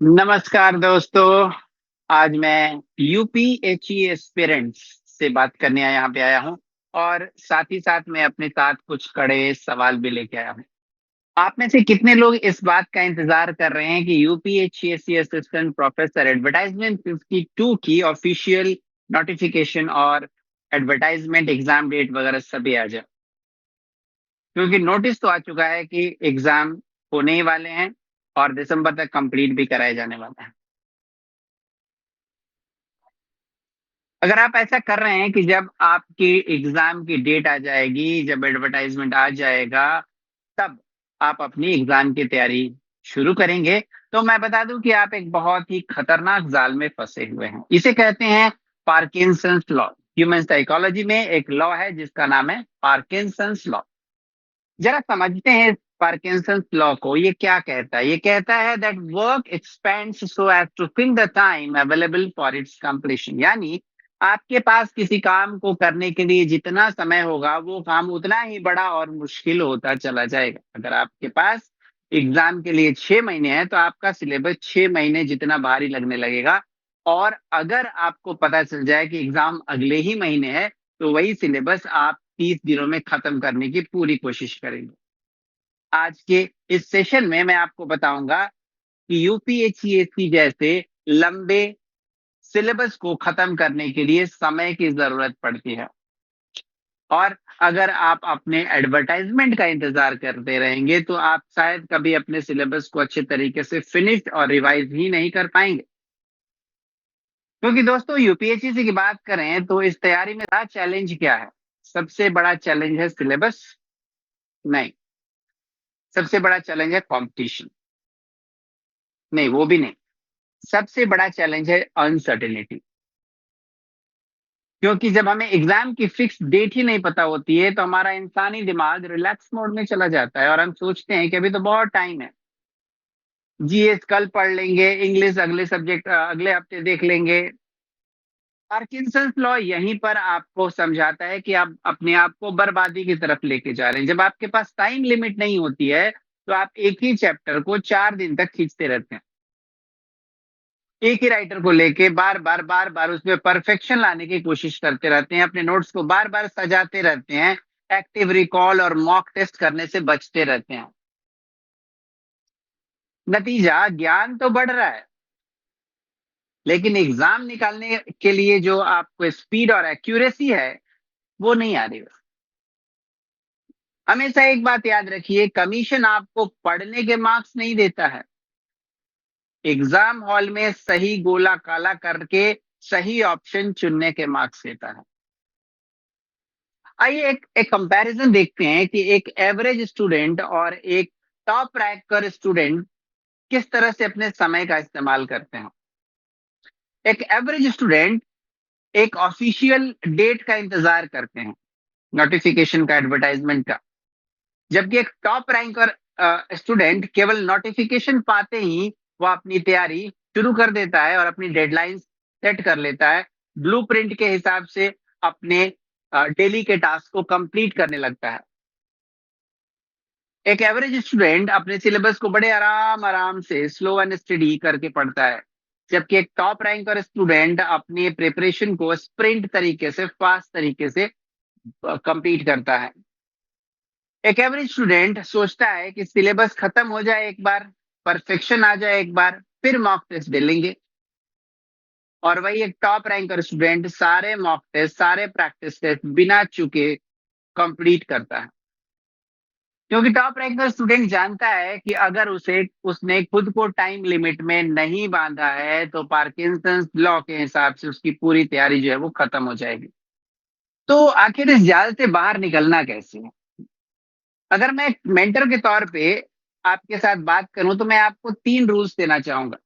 नमस्कार दोस्तों। आज मैं यूपीएचई एस्पिरेंट्स से बात करने यहाँ पे आया हूँ और साथ ही साथ मैं अपने साथ कुछ कड़े सवाल भी लेके आया हूँ। आप में से कितने लोग इस बात का इंतजार कर रहे हैं कि यूपीएचसीएससी असिस्टेंट प्रोफेसर एडवर्टाइजमेंट 52 की ऑफिशियल नोटिफिकेशन और एडवर्टाइजमेंट एग्जाम डेट वगैरह सभी आ जाए? क्योंकि नोटिस तो आ चुका है कि एग्जाम होने ही वाले हैं और दिसंबर तक कंप्लीट भी कराए जाने वाले हैं। अगर आप ऐसा कर रहे हैं कि जब आपकी एग्जाम की डेट आ जाएगी, जब एडवर्टाइजमेंट आ जाएगा, तब आप अपनी एग्जाम की तैयारी शुरू करेंगे, तो मैं बता दूं कि आप एक बहुत ही खतरनाक जाल में फंसे हुए हैं। इसे कहते हैं पार्किंसंस लॉ। ह्यूमन साइकोलॉजी में एक लॉ है जिसका नाम है पार्किंसंस लॉ। जरा समझते हैं पार्किंसंस लॉ को। ये क्या कहता है? ये कहता है that work expands so as to fill the time available for its completion. यानी आपके पास किसी काम को करने के लिए जितना समय होगा, वो काम उतना ही बड़ा और मुश्किल होता चला जाएगा। अगर आपके पास एग्जाम के लिए 6 महीने हैं तो आपका सिलेबस 6 महीने जितना भारी लगने लगेगा। और अगर आपको पता चल जाए कि एग्जाम अगले ही महीने है, तो वही सिलेबस आप 30 दिनों में खत्म करने की पूरी कोशिश करेंगे। आज के इस सेशन में मैं आपको बताऊंगा कि यूपीएससी जैसे लंबे सिलेबस को खत्म करने के लिए समय की जरूरत पड़ती है। और अगर आप अपने एडवर्टाइजमेंट का इंतजार करते रहेंगे तो आप शायद कभी अपने सिलेबस को अच्छे तरीके से फिनिश और रिवाइज ही नहीं कर पाएंगे। क्योंकि दोस्तों, यूपीएससी की बात करें तो इस तैयारी में बड़ा चैलेंज क्या है? सबसे बड़ा चैलेंज है सिलेबस? नहीं। सबसे बड़ा चैलेंज है कंपटीशन? नहीं, वो भी नहीं। सबसे बड़ा चैलेंज है अनसर्टेनिटी। क्योंकि जब हमें एग्जाम की फिक्स डेट ही नहीं पता होती है तो हमारा इंसानी दिमाग रिलैक्स मोड में चला जाता है और हम सोचते हैं कि अभी तो बहुत टाइम है। जीएस कल पढ़ लेंगे, इंग्लिश अगले सब्जेक्ट अगले हफ्ते देख लेंगे। पार्किंसंस लॉ यहीं पर आपको समझाता है कि आप अपने आप को बर्बादी की तरफ लेके जा रहे हैं। जब आपके पास टाइम लिमिट नहीं होती है तो आप एक ही चैप्टर को 4 दिन तक खींचते रहते हैं। एक ही राइटर को लेके बार बार उसमें परफेक्शन लाने की कोशिश करते रहते हैं, अपने नोट्स को बार बार सजाते रहते हैं, एक्टिव रिकॉल और मॉक टेस्ट करने से बचते रहते हैं। नतीजा, ज्ञान तो बढ़ रहा है, लेकिन एग्जाम निकालने के लिए जो आपको स्पीड और एक्यूरेसी है, वो नहीं आ रही। हमेशा एक बात याद रखिए, कमीशन आपको पढ़ने के मार्क्स नहीं देता है। एग्जाम हॉल में सही गोला काला करके सही ऑप्शन चुनने के मार्क्स देता है। आइए एक कंपैरिजन देखते हैं कि एक एवरेज स्टूडेंट और एक टॉप रैंकर स्टूडेंट किस तरह से अपने समय का इस्तेमाल करते हैं। एक एवरेज स्टूडेंट एक ऑफिशियल डेट का इंतजार करते हैं, नोटिफिकेशन का, एडवर्टाइजमेंट का। जबकि एक टॉप रैंकर स्टूडेंट केवल नोटिफिकेशन पाते ही वो अपनी तैयारी शुरू कर देता है और अपनी डेडलाइन सेट कर लेता है, ब्लूप्रिंट के हिसाब से अपने डेली के टास्क को कंप्लीट करने लगता है। एक एवरेज स्टूडेंट अपने सिलेबस को बड़े आराम आराम से स्लो एंड स्टडी करके पढ़ता है, जबकि एक टॉप रैंकर स्टूडेंट अपनी प्रिपरेशन को स्प्रिंट तरीके से, फास्ट तरीके से कंप्लीट करता है। एक एवरेज स्टूडेंट सोचता है कि सिलेबस खत्म हो जाए एक बार, परफेक्शन आ जाए एक बार, फिर मॉक टेस्ट दे लेंगे। और वही एक टॉप रैंकर स्टूडेंट सारे मॉक टेस्ट, सारे प्रैक्टिस टेस्ट बिना चूके कंप्लीट करता है। क्योंकि टॉप रैंकर स्टूडेंट जानता है कि अगर उसे उसने खुद को टाइम लिमिट में नहीं बांधा है तो पार्किंसंस लॉ के हिसाब से उसकी पूरी तैयारी जो है वो खत्म हो जाएगी। तो आखिर इस जाल से बाहर निकलना कैसे है? अगर मैं मेंटर के तौर पे आपके साथ बात करूं तो मैं आपको 3 रूल्स देना चाहूंगा।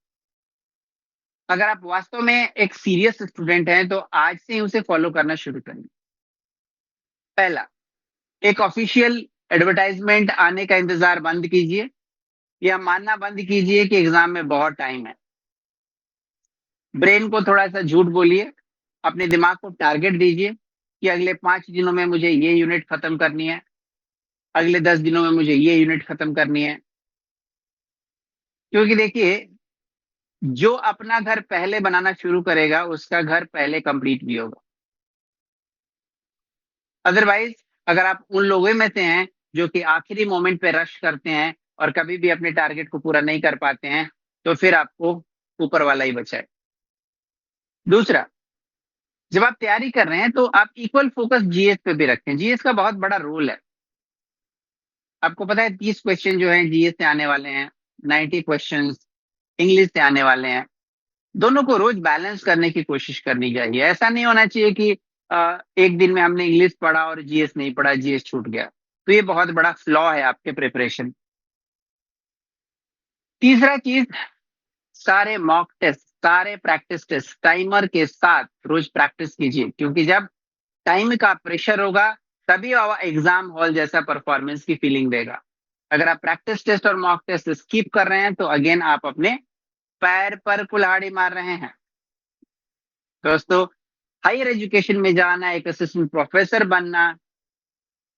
अगर आप वास्तव में एक सीरियस स्टूडेंट हैं तो आज से ही उसे फॉलो करना शुरू करें। पहला, एक ऑफिशियल एडवर्टाइजमेंट आने का इंतजार बंद कीजिए, या मानना बंद कीजिए कि एग्जाम में बहुत टाइम है। ब्रेन को थोड़ा सा झूठ बोलिए, अपने दिमाग को टारगेट दीजिए कि अगले 5 दिनों में मुझे ये यूनिट खत्म करनी है, अगले 10 दिनों में मुझे ये यूनिट खत्म करनी है। क्योंकि देखिए, जो अपना घर पहले बनाना शुरू करेगा उसका घर पहले कंप्लीट भी होगा। अदरवाइज अगर आप उन लोगों में से हैं जो कि आखिरी मोमेंट पे रश करते हैं और कभी भी अपने टारगेट को पूरा नहीं कर पाते हैं, तो फिर आपको ऊपर वाला ही बचाए। दूसरा, जब आप तैयारी कर रहे हैं तो आप इक्वल फोकस जीएस पे भी रखें। जीएस का बहुत बड़ा रोल है। आपको पता है 30 क्वेश्चन जो हैं जीएस से आने वाले हैं, 90 क्वेश्चंस इंग्लिश से आने वाले हैं। दोनों को रोज बैलेंस करने की कोशिश करनी चाहिए। ऐसा नहीं होना चाहिए कि एक दिन में हमने इंग्लिश पढ़ा और जीएस नहीं पढ़ा, जीएस छूट गया। तो ये बहुत बड़ा फ्लॉ है आपके प्रिपरेशन। तीसरा चीज, सारे मॉक टेस्ट, सारे प्रैक्टिस टेस्ट टाइमर के साथ रोज प्रैक्टिस कीजिए, क्योंकि जब टाइम का प्रेशर होगा तभी एग्जाम हॉल जैसा परफॉर्मेंस की फीलिंग देगा। अगर आप प्रैक्टिस टेस्ट और मॉक टेस्ट स्किप कर रहे हैं तो अगेन आप अपने पैर पर कुल्हाड़ी मार रहे हैं। दोस्तों, हायर एजुकेशन में जाना, एक असिस्टेंट प्रोफेसर बनना,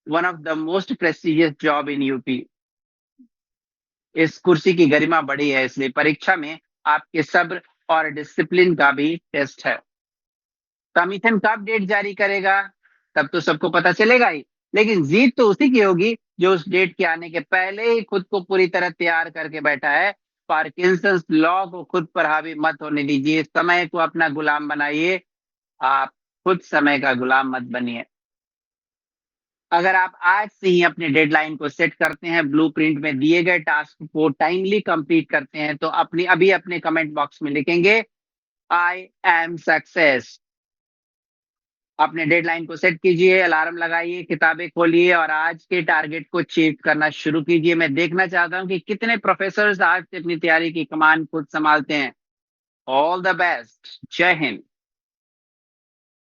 one of the most prestigious job in UP. इस कुर्सी की गरिमा बड़ी है, इसलिए परीक्षा में आपके सब्र और डिसिप्लिन का भी टेस्ट है। कमीशन कब डेट जारी करेगा तब तो सबको पता चलेगा ही, लेकिन जीत तो उसी की होगी जो उस डेट के आने के पहले ही खुद को पूरी तरह तैयार करके बैठा है। पार्किंसंस लॉ को खुद पर हावी मत होने दीजिए, समय को अपना गुलाम बनाइए। आप खुद समय का गुलाम मत बनिए। अगर आप आज से ही अपने डेडलाइन को सेट करते हैं, ब्लूप्रिंट में दिए गए टास्क को टाइमली कंप्लीट करते हैं, तो अपनी अभी अपने कमेंट बॉक्स में लिखेंगे आई एम सक्सेस। अपने डेडलाइन को सेट कीजिए, अलार्म लगाइए, किताबें खोलिए और आज के टारगेट को अचीव करना शुरू कीजिए। मैं देखना चाहता हूं कि कितने प्रोफेसर आज से अपनी तैयारी की कमान खुद संभालते हैं। All the best. जय हिंद।